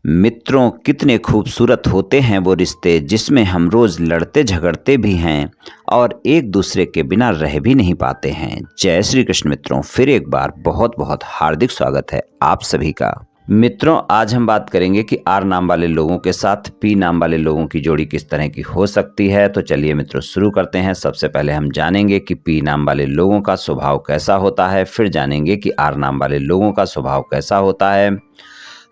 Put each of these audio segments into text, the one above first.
मित्रों, कितने खूबसूरत होते हैं वो रिश्ते जिसमें हम रोज लड़ते झगड़ते भी हैं और एक दूसरे के बिना रह भी नहीं पाते हैं। जय श्री कृष्ण मित्रों, फिर एक बार बहुत बहुत हार्दिक स्वागत है आप सभी का। मित्रों, आज हम बात करेंगे कि आर नाम वाले लोगों के साथ पी नाम वाले लोगों की जोड़ी किस तरह की हो सकती है। तो चलिए मित्रों, शुरू करते हैं। सबसे पहले हम जानेंगे कि पी नाम वाले लोगों का स्वभाव कैसा होता है, फिर जानेंगे कि आर नाम वाले लोगों का स्वभाव कैसा होता है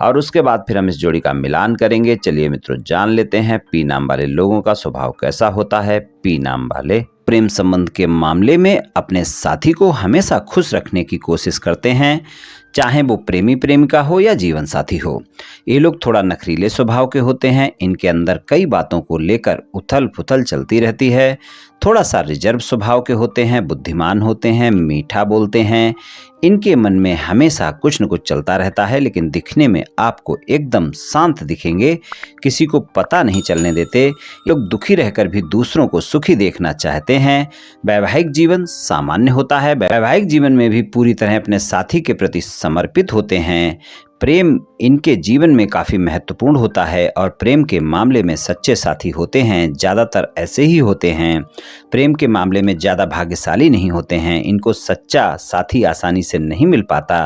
और उसके बाद फिर हम इस जोड़ी का मिलान करेंगे। चलिए मित्रों, जान लेते हैं पी नाम वाले लोगों का स्वभाव कैसा होता है। पी नाम वाले प्रेम संबंध के मामले में अपने साथी को हमेशा खुश रखने की कोशिश करते हैं, चाहे वो प्रेमी प्रेमिका हो या जीवन साथी हो। ये लोग थोड़ा नखरीले स्वभाव के होते हैं। इनके अंदर कई बातों को लेकर उथल पुथल चलती रहती है। थोड़ा सा रिजर्व स्वभाव के होते हैं, बुद्धिमान होते हैं, मीठा बोलते हैं। इनके मन में हमेशा कुछ न कुछ चलता रहता है, लेकिन दिखने में आपको एकदम शांत दिखेंगे, किसी को पता नहीं चलने देते। लोग दुखी रहकर भी दूसरों को सुखी देखना चाहते हैं। वैवाहिक जीवन सामान्य होता है। वैवाहिक जीवन में भी पूरी तरह अपने साथी के प्रति समर्पित होते हैं। प्रेम इनके जीवन में काफ़ी महत्वपूर्ण होता है और प्रेम के मामले में सच्चे साथी होते हैं। ज़्यादातर ऐसे ही होते हैं। प्रेम के मामले में ज़्यादा भाग्यशाली नहीं होते हैं। इनको सच्चा साथी आसानी से नहीं मिल पाता।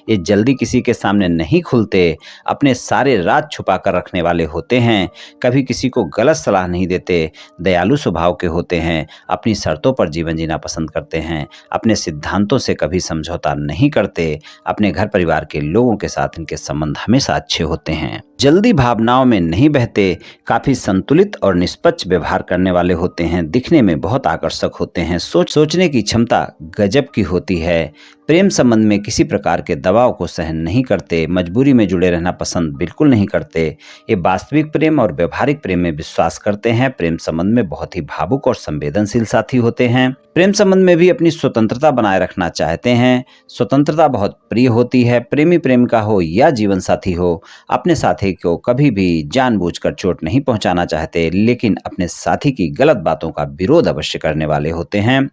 ये जल्दी किसी के सामने नहीं खुलते। अपने सारे राज छुपा कर रखने वाले होते हैं। कभी किसी को गलत सलाह नहीं देते। दयालु स्वभाव के होते हैं। अपनी शर्तों पर जीवन जीना पसंद करते हैं। अपने सिद्धांतों से कभी समझौता नहीं करते। अपने घर परिवार के लोगों के साथ के संबंध हमेशा अच्छे होते हैं। जल्दी भावनाओं में नहीं बहते। काफी संतुलित और निष्पक्ष व्यवहार करने वाले होते हैं। दिखने में बहुत आकर्षक होते हैं। सोचने की क्षमता गजब की होती है। प्रेम संबंध में किसी प्रकार के दबाव को सहन नहीं करते। मजबूरी में जुड़े रहना पसंद बिल्कुल नहीं करते। ये वास्तविक प्रेम और व्यवहारिक प्रेम में विश्वास करते हैं। प्रेम संबंध में बहुत ही भावुक और संवेदनशील साथी होते हैं। प्रेम संबंध में भी अपनी स्वतंत्रता बनाए रखना चाहते हैं। स्वतंत्रता बहुत प्रिय होती है। प्रेमी प्रेमिका हो या जीवन साथी हो, अपने साथी को कभी भी जानबूझकर चोट नहीं पहुंचाना चाहते, लेकिन अपने साथी की गलत बातों का विरोध अवश्य करने वाले होते हैं।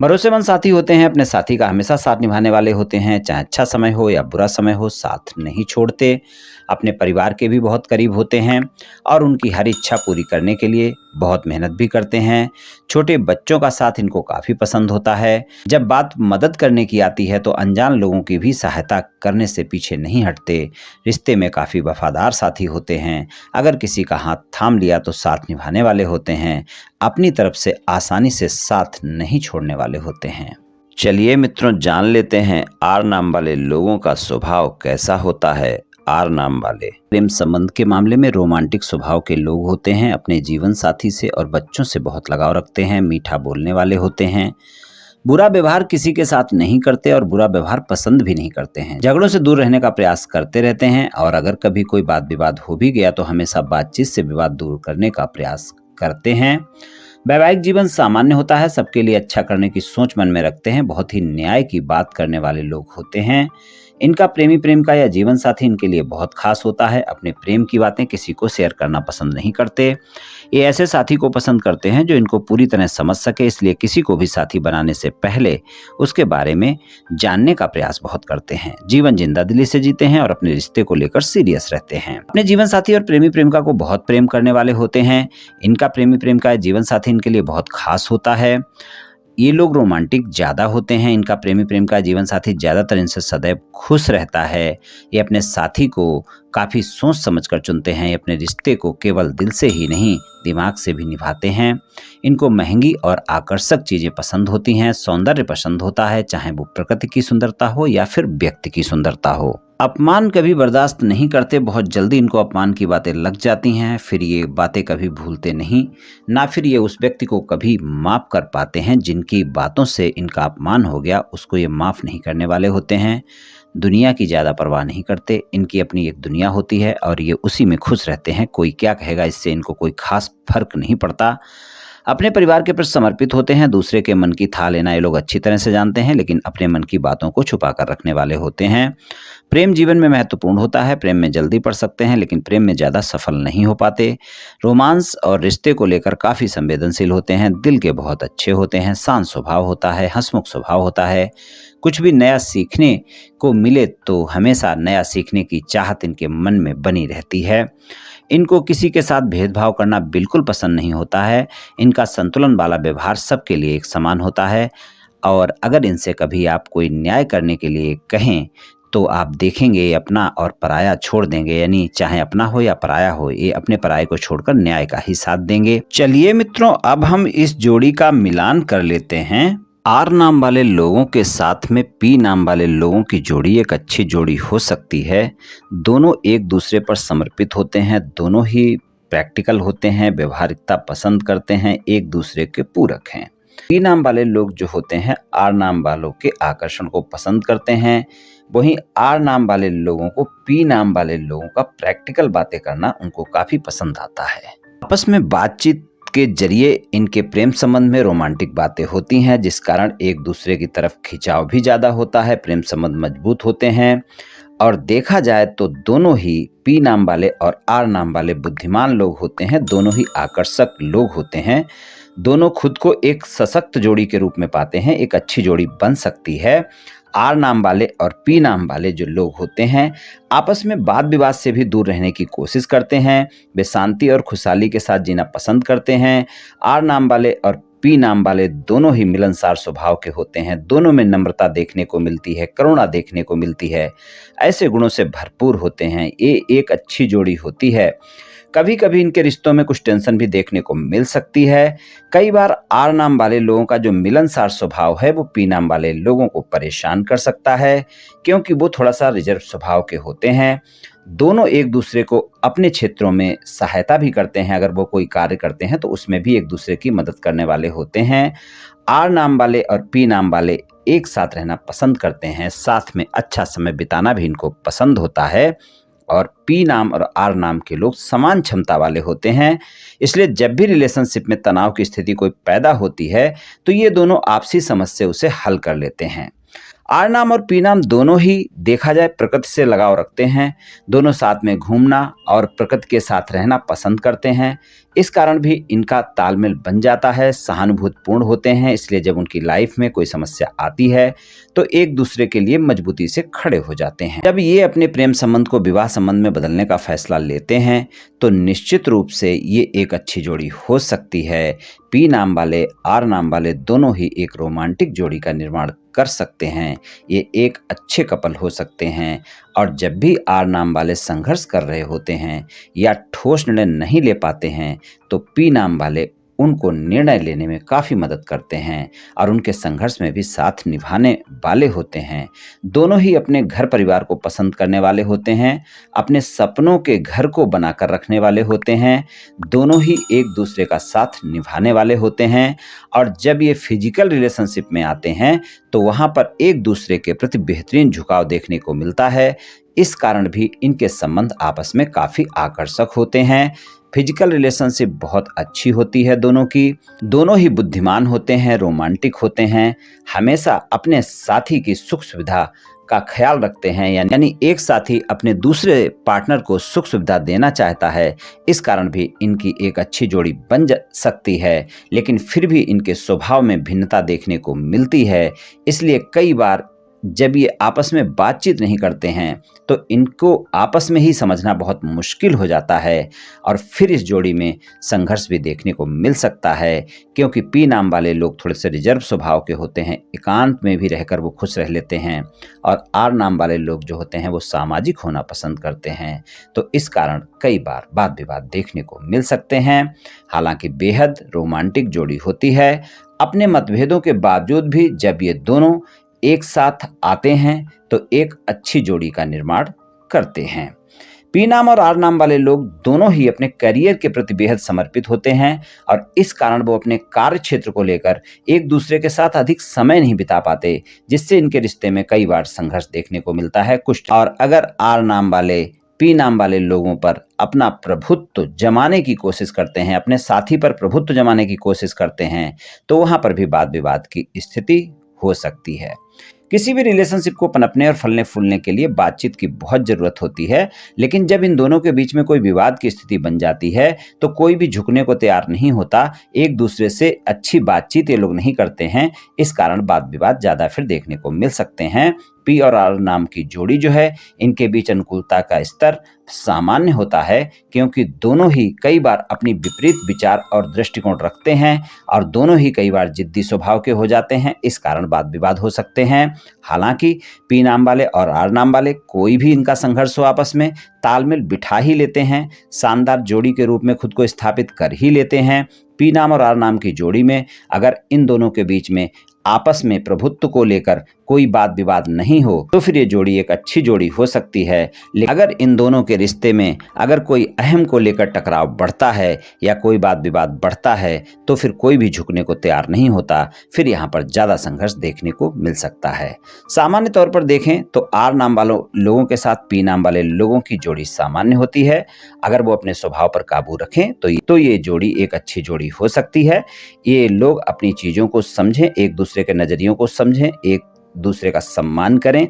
भरोसेमंद साथी होते हैं। अपने साथी का हमेशा साथ निभाने वाले होते हैं। चाहे अच्छा समय हो या बुरा समय हो, साथ नहीं छोड़ते। अपने परिवार के भी बहुत करीब होते हैं और उनकी हर इच्छा पूरी करने के लिए बहुत मेहनत भी करते हैं। छोटे बच्चों का साथ इनको काफ़ी पसंद होता है। जब बात मदद करने की आती है तो अनजान लोगों की भी सहायता करने से पीछे नहीं हटते। रिश्ते में काफ़ी वफादार साथी होते हैं। अगर किसी का हाथ थाम लिया तो साथ निभाने वाले होते हैं। अपनी तरफ से आसानी से साथ नहीं छोड़ने वाले होते हैं। चलिए मित्रों, जान लेते हैं आर नाम वाले लोगों का स्वभाव कैसा होता है। आर नाम वाले प्रेम संबंध के मामले में रोमांटिक स्वभाव के लोग होते हैं। अपने जीवन साथी से और बच्चों से बहुत लगाव रखते हैं। मीठा बोलने वाले होते हैं। बुरा व्यवहार किसी के साथ नहीं करते और बुरा व्यवहार पसंद भी नहीं करते हैं। झगड़ों से दूर रहने का प्रयास करते रहते हैं और अगर कभी कोई बात विवाद हो भी गया तो हमेशा बातचीत से विवाद दूर करने का प्रयास करते हैं। वैवाहिक जीवन सामान्य होता है। सबके लिए अच्छा करने की सोच मन में रखते हैं। बहुत ही न्याय की बात करने वाले लोग होते हैं। इनका प्रेमी प्रेमिका या जीवन साथी इनके लिए बहुत खास होता है। अपने प्रेम की बातें किसी को शेयर करना पसंद नहीं करते। ये ऐसे साथी को पसंद करते हैं जो इनको पूरी तरह समझ सके, इसलिए किसी को भी साथी बनाने से पहले उसके बारे में जानने का प्रयास बहुत करते हैं। जीवन जिंदादिली से जीते हैं और अपने रिश्ते को लेकर सीरियस रहते हैं। अपने जीवन साथी और प्रेमी प्रेमिका को बहुत प्रेम करने वाले होते हैं। इनका प्रेमी प्रेमिका या जीवन साथी इनके लिए बहुत खास होता है। ये लोग रोमांटिक ज़्यादा होते हैं। इनका प्रेमी प्रेमिका जीवन साथी ज़्यादातर इनसे सदैव खुश रहता है। ये अपने साथी को काफ़ी सोच समझकर चुनते हैं। ये अपने रिश्ते को केवल दिल से ही नहीं, दिमाग से भी निभाते हैं। इनको महंगी और आकर्षक चीज़ें पसंद होती हैं। सौंदर्य पसंद होता है, चाहे वो प्रकृति की सुंदरता हो या फिर व्यक्ति की सुंदरता हो। अपमान कभी बर्दाश्त नहीं करते। बहुत जल्दी इनको अपमान की बातें लग जाती हैं। फिर ये बातें कभी भूलते नहीं, ना फिर ये उस व्यक्ति को कभी माफ़ कर पाते हैं जिनकी बातों से इनका अपमान हो गया, उसको ये माफ़ नहीं करने वाले होते हैं। दुनिया की ज़्यादा परवाह नहीं करते। इनकी अपनी एक दुनिया होती है और ये उसी में खुश रहते हैं। कोई क्या कहेगा इससे इनको कोई खास फर्क नहीं पड़ता। अपने परिवार के प्रति समर्पित होते हैं। दूसरे के मन की थाह लेना ये लोग अच्छी तरह से जानते हैं, लेकिन अपने मन की बातों को छुपा कर रखने वाले होते हैं। प्रेम जीवन में महत्वपूर्ण होता है, प्रेम में जल्दी पड़ सकते हैं लेकिन प्रेम में ज़्यादा सफल नहीं हो पाते। रोमांस और रिश्ते को लेकर काफ़ी संवेदनशील होते हैं, दिल के बहुत अच्छे होते हैं, शांत स्वभाव होता है, हंसमुख स्वभाव होता है। कुछ भी नया सीखने को मिले तो हमेशा नया सीखने की चाहत इनके मन में बनी रहती है। इनको किसी के साथ भेदभाव करना बिल्कुल पसंद नहीं होता है। इनका संतुलन वाला व्यवहार सबके लिए एक समान होता है और अगर इनसे कभी आप कोई न्याय करने के लिए कहें तो आप देखेंगे ये अपना और पराया छोड़ देंगे, यानी चाहे अपना हो या पराया हो, ये अपने पराये को छोड़कर न्याय का ही साथ देंगे। चलिए मित्रों, अब हम इस जोड़ी का मिलान कर लेते हैं। आर नाम वाले लोगों के साथ में पी नाम वाले लोगों की जोड़ी एक अच्छी जोड़ी हो सकती है। दोनों एक दूसरे पर समर्पित होते हैं, दोनों ही प्रैक्टिकल होते हैं, व्यवहारिकता पसंद करते हैं, एक दूसरे के पूरक हैं। पी नाम वाले लोग जो होते हैं आर नाम वालों के आकर्षण को पसंद करते हैं, वहीं आर नाम वाले लोगों को पी नाम वाले लोगों का प्रैक्टिकल बातें करना उनको काफी पसंद आता है। आपस में बातचीत के जरिए इनके प्रेम संबंध में रोमांटिक बातें होती हैं, जिस कारण एक दूसरे की तरफ खिंचाव भी ज्यादा होता है, प्रेम संबंध मजबूत होते हैं। और देखा जाए तो दोनों ही पी नाम वाले और आर नाम वाले बुद्धिमान लोग होते हैं, दोनों ही आकर्षक लोग होते हैं। दोनों खुद को एक सशक्त जोड़ी के रूप में पाते हैं, एक अच्छी जोड़ी बन सकती है। आर नाम वाले और पी नाम वाले जो लोग होते हैं आपस में वाद विवाद से भी दूर रहने की कोशिश करते हैं, वे शांति और खुशहाली के साथ जीना पसंद करते हैं। आर नाम वाले और पी नाम वाले दोनों ही मिलनसार स्वभाव के होते हैं, दोनों में नम्रता देखने को मिलती है, करुणा देखने को मिलती है, ऐसे गुणों से भरपूर होते हैं। ये एक अच्छी जोड़ी होती है। कभी कभी इनके रिश्तों में कुछ टेंशन भी देखने को मिल सकती है। कई बार आर नाम वाले लोगों का जो मिलनसार स्वभाव है वो पी नाम वाले लोगों को परेशान कर सकता है, क्योंकि वो थोड़ा सा रिजर्व स्वभाव के होते हैं। दोनों एक दूसरे को अपने क्षेत्रों में सहायता भी करते हैं, अगर वो कोई कार्य करते हैं तो उसमें भी एक दूसरे की मदद करने वाले होते हैं। आर नाम वाले और पी नाम वाले एक साथ रहना पसंद करते हैं, साथ में अच्छा समय बिताना भी इनको पसंद होता है। और पी नाम और आर नाम के लोग समान क्षमता वाले होते हैं, इसलिए जब भी रिलेशनशिप में तनाव की स्थिति कोई पैदा होती है तो ये दोनों आपसी समझ से उसे हल कर लेते हैं। आर नाम और पी नाम दोनों ही देखा जाए प्रकृति से लगाव रखते हैं, दोनों साथ में घूमना और प्रकृति के साथ रहना पसंद करते हैं। इस कारण भी इनका तालमेल बन जाता है, सहानुभूतिपूर्ण होते हैं, इसलिए जब उनकी लाइफ में कोई समस्या आती है तो एक दूसरे के लिए मजबूती से खड़े हो जाते हैं। जब ये अपने प्रेम संबंध को विवाह संबंध में बदलने का फैसला लेते हैं तो निश्चित रूप से ये एक अच्छी जोड़ी हो सकती है। पी नाम वाले आर नाम वाले दोनों ही एक रोमांटिक जोड़ी का निर्माण कर सकते हैं, ये एक अच्छे कपल हो सकते हैं। और जब भी आर नाम वाले संघर्ष कर रहे होते हैं या ठोस निर्णय नहीं ले पाते हैं तो पी नाम वाले उनको निर्णय लेने में काफ़ी मदद करते हैं और उनके संघर्ष में भी साथ निभाने वाले होते हैं। दोनों ही अपने घर परिवार को पसंद करने वाले होते हैं, अपने सपनों के घर को बनाकर रखने वाले होते हैं, दोनों ही एक दूसरे का साथ निभाने वाले होते हैं। और जब ये फिजिकल रिलेशनशिप में आते हैं तो वहाँ पर एक दूसरे के प्रति बेहतरीन झुकाव देखने को मिलता है। इस कारण भी इनके संबंध आपस में काफ़ी आकर्षक होते हैं। फिजिकल रिलेशनशिप बहुत अच्छी होती है दोनों की। दोनों ही बुद्धिमान होते हैं, रोमांटिक होते हैं, हमेशा अपने साथी की सुख सुविधा का ख्याल रखते हैं, यानी एक साथी अपने दूसरे पार्टनर को सुख सुविधा देना चाहता है। इस कारण भी इनकी एक अच्छी जोड़ी बन सकती है, लेकिन फिर भी इनके स्वभाव में भिन्नता देखने को मिलती है। इसलिए कई बार जब ये आपस में बातचीत नहीं करते हैं तो इनको आपस में ही समझना बहुत मुश्किल हो जाता है और फिर इस जोड़ी में संघर्ष भी देखने को मिल सकता है, क्योंकि पी नाम वाले लोग थोड़े से रिजर्व स्वभाव के होते हैं, एकांत में भी रहकर वो खुश रह लेते हैं। और आर नाम वाले लोग जो होते हैं वो सामाजिक होना पसंद करते हैं, तो इस कारण कई बार वाद विवाद देखने को मिल सकते हैं। हालांकि बेहद रोमांटिक जोड़ी होती है। अपने मतभेदों के बावजूद भी जब ये दोनों एक साथ आते हैं तो एक अच्छी जोड़ी का निर्माण करते हैं। पी नाम और आर नाम वाले लोग दोनों ही अपने करियर के प्रति बेहद समर्पित होते हैं और इस कारण वो अपने कार्य क्षेत्र को लेकर एक दूसरे के साथ अधिक समय नहीं बिता पाते, जिससे इनके रिश्ते में कई बार संघर्ष देखने को मिलता है कुछ। और अगर आर नाम वाले पी नाम वाले लोगों पर अपना प्रभुत्व जमाने की कोशिश करते हैं, अपने साथी पर प्रभुत्व जमाने की कोशिश करते हैं, तो वहां पर भी वाद विवाद की स्थिति हो सकती है। किसी भी रिलेशनशिप को पनपने और फलने फूलने के लिए बातचीत की बहुत ज़रूरत होती है, लेकिन जब इन दोनों के बीच में कोई विवाद की स्थिति बन जाती है तो कोई भी झुकने को तैयार नहीं होता। एक दूसरे से अच्छी बातचीत ये लोग नहीं करते हैं, इस कारण वाद विवाद ज़्यादा फिर देखने को मिल सकते हैं। पी और आर नाम की जोड़ी जो है, इनके बीच अनुकूलता का स्तर सामान्य होता है, क्योंकि दोनों ही कई बार अपनी विपरीत विचार और दृष्टिकोण रखते हैं और दोनों ही कई बार जिद्दी स्वभाव के हो जाते हैं, इस कारण वाद विवाद हो सकते हैं। हालांकि पी नाम वाले और आर नाम वाले कोई भी इनका संघर्ष हो आपस में तालमेल बिठा ही लेते हैं, शानदार जोड़ी के रूप में खुद को स्थापित कर ही लेते हैं। पी नाम और आर नाम की जोड़ी में अगर इन दोनों के बीच में आपस में प्रभुत्व को लेकर कोई वाद विवाद नहीं हो तो फिर ये जोड़ी एक अच्छी जोड़ी हो सकती है। लेकिन अगर इन दोनों के रिश्ते में अगर कोई अहम को लेकर टकराव बढ़ता है या कोई वाद विवाद बढ़ता है तो फिर कोई भी झुकने को तैयार नहीं होता, फिर यहाँ पर ज़्यादा संघर्ष देखने को मिल सकता है। सामान्य तौर पर देखें तो आर नाम वालों लोगों के साथ पी नाम वाले लोगों की जोड़ी सामान्य होती है। अगर वो अपने स्वभाव पर काबू रखें तो ये जोड़ी एक अच्छी जोड़ी हो सकती है। ये लोग अपनी चीज़ों को समझें, एक दूसरे के नज़रियों को समझें, एक दूसरे का सम्मान करें,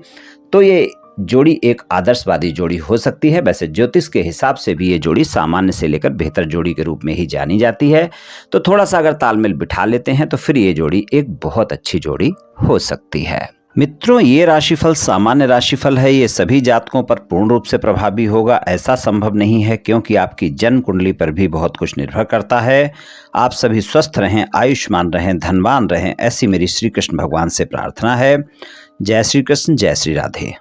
तो ये जोड़ी एक आदर्शवादी जोड़ी हो सकती है। वैसे ज्योतिष के हिसाब से भी ये जोड़ी सामान्य से लेकर बेहतर जोड़ी के रूप में ही जानी जाती है। तो थोड़ा सा अगर तालमेल बिठा लेते हैं तो फिर ये जोड़ी एक बहुत अच्छी जोड़ी हो सकती है। मित्रों, ये राशिफल सामान्य राशिफल है। ये सभी जातकों पर पूर्ण रूप से प्रभावी होगा ऐसा संभव नहीं है, क्योंकि आपकी जन्म कुंडली पर भी बहुत कुछ निर्भर करता है। आप सभी स्वस्थ रहें, आयुष्मान रहें, धनवान रहें, ऐसी मेरी श्री कृष्ण भगवान से प्रार्थना है। जय श्री कृष्ण, जय श्री राधे।